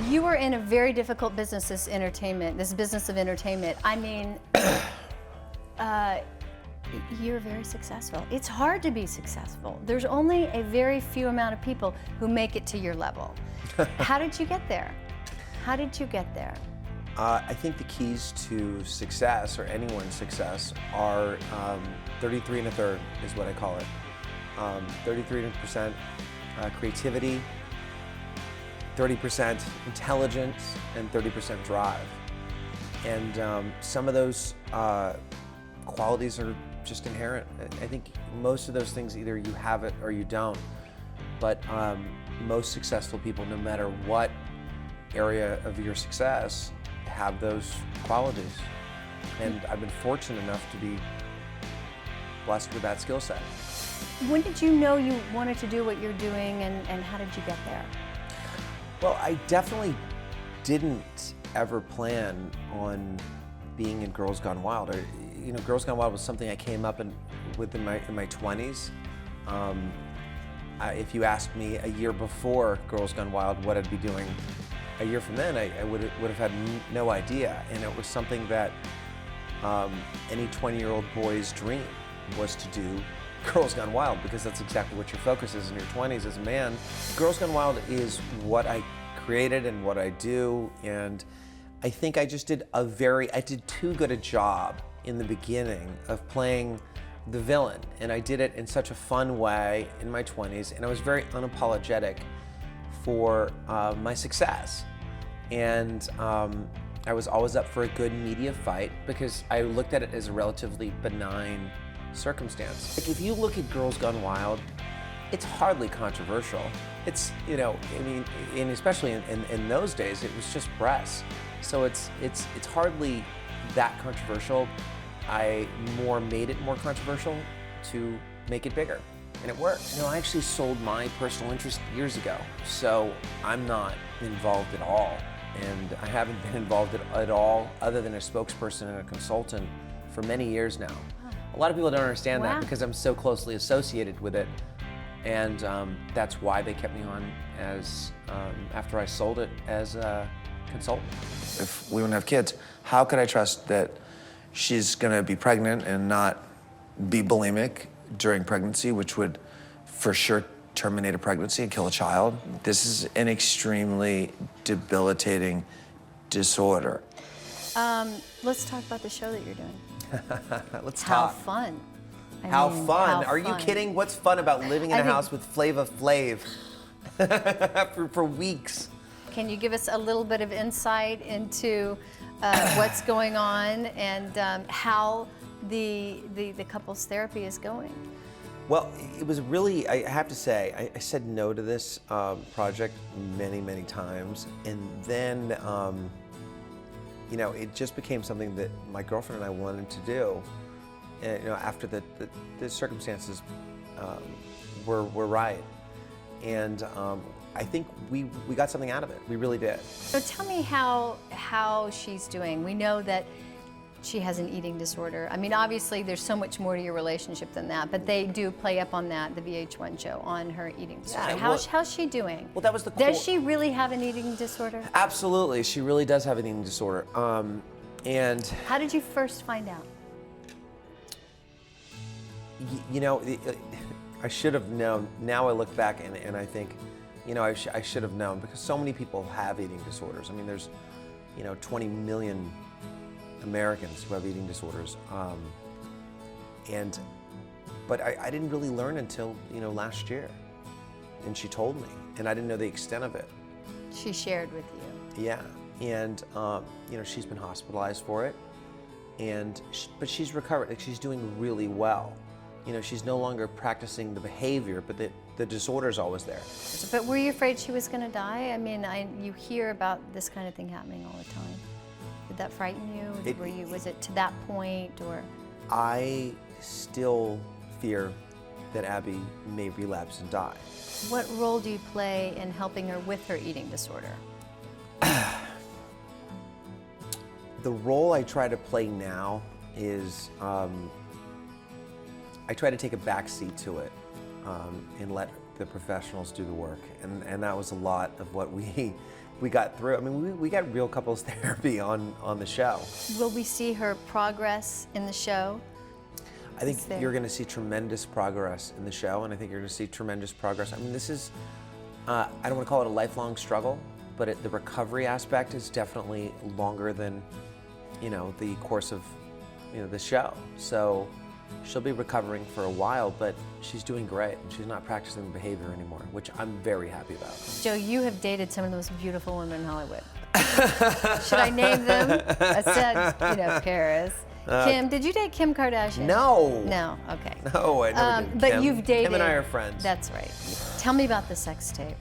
You were in a very difficult business, this business of entertainment. I mean, you're very successful. It's hard to be successful. There's only a very few amount of people who make it to your level. How did you get there? How did you get there? I think the keys to success, or anyone's success, are 33 1/3 is what I call it. 33% creativity, 30% intelligence, and 30% drive. And some of those qualities are just inherent. I think most of those things, either you have it or you don't. But most successful people, no matter what area of your success, have those qualities. And I've been fortunate enough to be blessed with that skill set. When did you know you wanted to do what you're doing, and how did you get there? Well, I definitely didn't ever plan on being in Girls Gone Wild. You know, Girls Gone Wild was something I came up with in my 20s. If you asked me a year before Girls Gone Wild what I'd be doing a year from then, I would have had no idea. And it was something that any 20-year-old boy's dream was to do Girls Gone Wild, because that's exactly what your focus is in your 20s as a man. Girls Gone Wild is what I created and what I do, and I think I just did I did too good a job in the beginning of playing the villain, and I did it in such a fun way in my 20s, and I was very unapologetic for my success. And I was always up for a good media fight because I looked at it as a relatively benign circumstance. Like, if you look at Girls Gone Wild, it's hardly controversial. It's, you know, I mean, and especially in those days, it was just press. So it's hardly that controversial. I made it more controversial to make it bigger, and it worked. You know, I actually sold my personal interest years ago, so I'm not involved at all. And I haven't been involved at all other than a spokesperson and a consultant for many years now. A lot of people don't understand that because I'm so closely associated with it, and that's why they kept me on as, after I sold it, as a consultant. If we wouldn't have kids, how could I trust that she's gonna be pregnant and not be bulimic during pregnancy, which would for sure terminate a pregnancy and kill a child? This is an extremely debilitating disorder. Let's talk about the show that you're doing. Let's How talk. fun. How fun. How Are you fun. kidding? What's fun about living in a I think- house with Flava Flav for weeks? Can you give us a little bit of insight into what's going on and how the couples therapy is going? Well, it was really, I have to say, I said no to this project many, many times. And then, you know, it just became something that my girlfriend and I wanted to do. And, you know, after the circumstances were right. And I think we got something out of it. We really did. So tell me how she's doing. We know that she has an eating disorder. I mean, obviously there's so much more to your relationship than that, but they do play up on that, the VH1 show, on her eating disorder. Yeah, how's she doing? Well, that was the Does she really have an eating disorder? Absolutely, she really does have an eating disorder. And How did you first find out? you know, I should have known. Now I look back and I think, you know, I should have known, because so many people have eating disorders. I mean, there's, you know, 20 million Americans who have eating disorders. But I didn't really learn until, you know, last year. And she told me, and I didn't know the extent of it. She shared with you. Yeah, and you know, she's been hospitalized for it, and but she's recovered. Like, she's doing really well. You know, she's no longer practicing the behavior, but the disorder's always there. But were you afraid she was going to die? I mean, you hear about this kind of thing happening all the time. Did that frighten you? Was it to that point, or? I still fear that Abby may relapse and die. What role do you play in helping her with her eating disorder? The role I try to play now is I try to take a back seat to it and let the professionals do the work. And that was a lot of what we we got through. I mean, we got real couples therapy on the show. Will we see her progress in the show? I think Is there- you're going to see tremendous progress in the show, and I think you're going to see tremendous progress. I mean, this is, I don't want to call it a lifelong struggle, but the recovery aspect is definitely longer than, the course of, the show. So she'll be recovering for a while, but she's doing great, and she's not practicing behavior anymore, which I'm very happy about. Joe, you have dated some of the most beautiful women in Hollywood. Should I name them? I said, Paris. Kim, did you date Kim Kardashian? No. No, okay. No, I never did. But Kim. you've dated. Kim and I are friends. That's right. Tell me about the sex tape.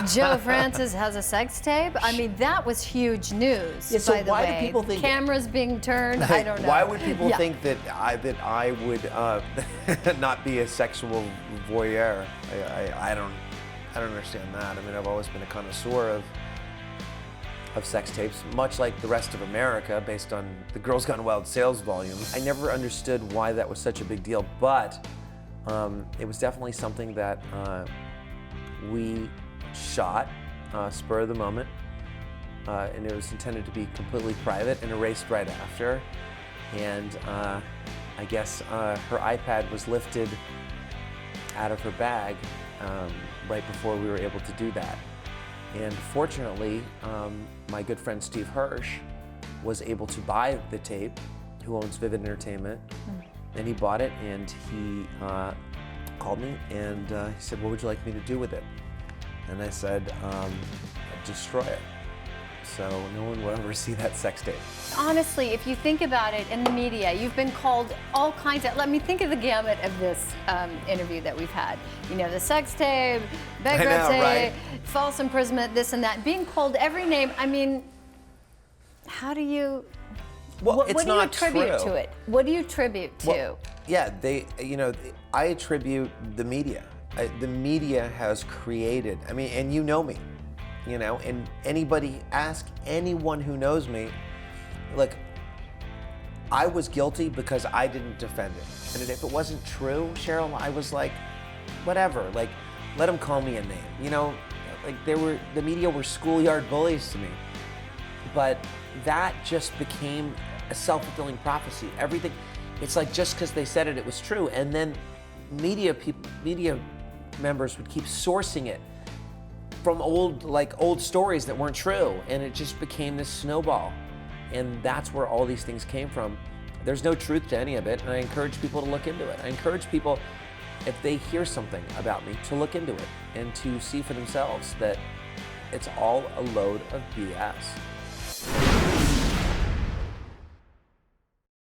Joe Francis has a sex tape. I mean, that was huge news. Yeah, so by the why do way. people think- Cameras being turned? I don't know. Why would people Yeah. think that I would not be a sexual voyeur? I don't understand that. I mean, I've always been a connoisseur of sex tapes, much like the rest of America, based on the Girls Gone Wild sales volume. I never understood why that was such a big deal, but it was definitely something that we shot spur of the moment, and it was intended to be completely private and erased right after. And I guess her iPad was lifted out of her bag right before we were able to do that. And fortunately, my good friend Steve Hirsch was able to buy the tape, who owns Vivid Entertainment, and he bought it, and he called me, and he said, "What would you like me to do with it?" And I said, "Destroy it, so no one will ever see that sex tape." Honestly, if you think about it in the media, you've been called all kinds of, let me think of the gamut of this interview that we've had. The sex tape, bankruptcy, right? false imprisonment, this and that. Being called every name, I mean, how do you, Well, what it's do you not attribute true. to it? What do you attribute to? Well, yeah, I attribute the media. The media has created, I mean, and you know me, and ask anyone who knows me, look, I was guilty because I didn't defend it. And if it wasn't true, Cheryl, I was like, whatever, like, let them call me a name. The media were schoolyard bullies to me. But that just became a self-fulfilling prophecy. Everything, it's like just because they said it, it was true. And then media members would keep sourcing it from old stories that weren't true. And it just became this snowball. And that's where all these things came from. There's no truth to any of it, and I encourage people to look into it. I encourage people, if they hear something about me, to look into it and to see for themselves that it's all a load of BS.